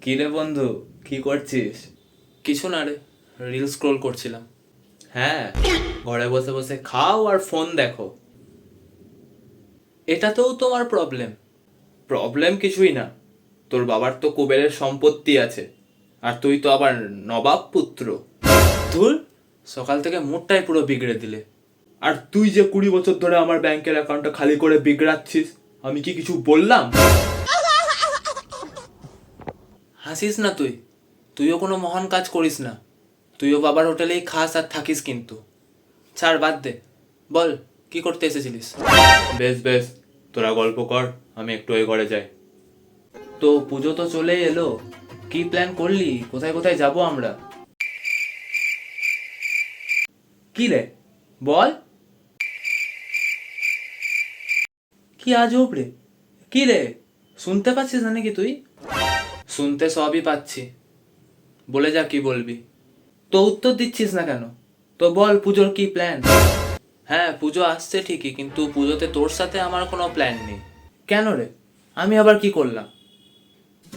কি রে বন্ধু, কি করছিস? কিছু না রে, রিল স্ক্রোল করছিলাম। হ্যাঁ, ঘরে বসে বসে খাও আর ফোন দেখো। এটাতেও তোমার প্রবলেম? প্রবলেম কিছুই না। তোর বাবার তো কুবেরের সম্পত্তি আছে, আর তুই তো আবার নবাব পুত্র। ধুর, সকাল থেকে মুডটাই পুরো বিগড়ে দিলে। আর তুই যে 20 বছর ধরে আমার ব্যাংকের অ্যাকাউন্টটা খালি করে বিগড়াচ্ছিস, আমি কি কিছু বললাম? হাসিস না তুই, তুইও কোনো মহান কাজ করিস না। তুইও বাবার হোটেলেই খাস আর থাকিস, কিন্তু ছাড়, বাদ দে। বল, কি করতে এসেছিলিস? বেশ বেশ, তোরা গল্প কর, আমি একটু ওই ঘরে যাই। তো পুজো তো চলেই এলো, কি প্ল্যান করলি? কোথায় কোথায় যাব আমরা? কি রে, বল। কি আজব রে, কি রে, শুনতে পাচ্ছিস না নাকি তুই? শুনতে সবই পাচ্ছি, বলে যা, কি বলবি? তো উত্তর দিচ্ছিস না কেন? তো বল, পুজোর কি প্ল্যান? হ্যাঁ, পুজো আসছে ঠিকই, কিন্তু পুজোতে তোর সাথে আমার কোনো প্ল্যান নেই। কেন রে, আমি আবার কি করলাম?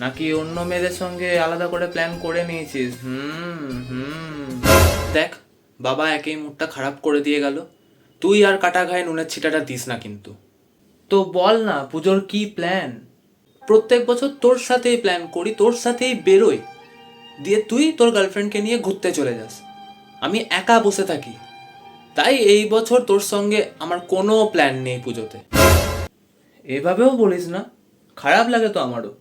নাকি অন্য মেয়েদের সঙ্গে আলাদা করে প্ল্যান করে নিয়েছিস? দেখ, বাবা একেই মুডটা খারাপ করে দিয়ে গেল। তুই আর কাটা ঘায়ে নুনের ছিটাটা দিস না কিন্তু। তো বল না, পুজোর কি প্ল্যান? প্রত্যেক বছর তোর সাথেই প্ল্যান করি, তোর সাথেই বেরোই, দিয়ে তুই তোর গার্লফ্রেন্ডকে নিয়ে ঘুরতে চলে যাস, আমি একা বসে থাকি। তাই এই বছর তোর সঙ্গে আমার কোনো প্ল্যান নেই পুজোতে। এভাবেও বলিস না, খারাপ লাগে তো আমারও।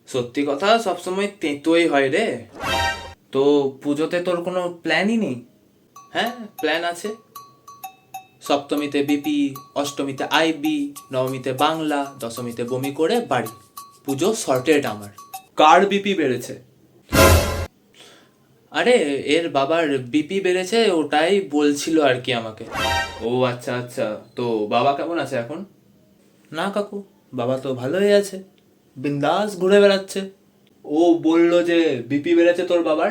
সত্যি কথা সবসময় তেঁতোই হয় রে। তো পুজোতে তোর কোনো প্ল্যানই নেই? হ্যাঁ, প্ল্যান আছে। সপ্তমীতে বিপি, অষ্টমীতে আইবি, নবমীতে বাংলা, দশমীতে বমি করে বাড়ি। পুজো সর্টেড আমার। কার বিপি বেড়েছে? আরে, এর বাবার বিপি বেড়েছে, ওটাই বলছিল আর কি আমাকে। ও আচ্ছা আচ্ছা, তো বাবা কেমন আছে এখন? না কাকু, বাবা তো ভালোই আছে, বিন্দাস ঘুরে বেড়াচ্ছে। ও বললো যে বিপি বেড়েছে তোর বাবার।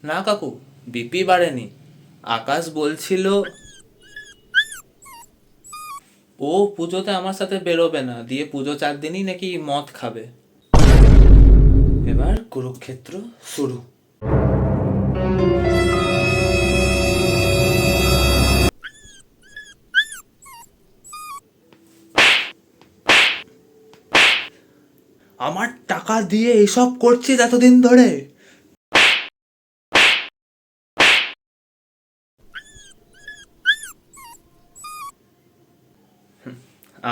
না কাকু, বিপি বাড়েনি। আকাশ বলছিল ও পুজোতে আমার সাথে বেরোবে না, দিয়ে পুজো 4 দিনই নাকি মদ খাবে। এবার কুরুক্ষেত্র শুরু। আমার টাকা দিয়ে এসব করছিস এতদিন ধরে?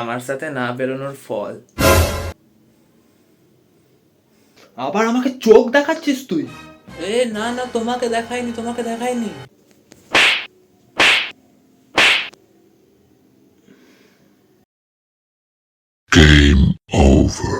আমার সাথে না বেরোনোর ফল। আবার আমাকে চোখ দেখাচ্ছিস তুই? এ না না, তোমাকে দেখাইনি, তোমাকে দেখাইনি। Game over.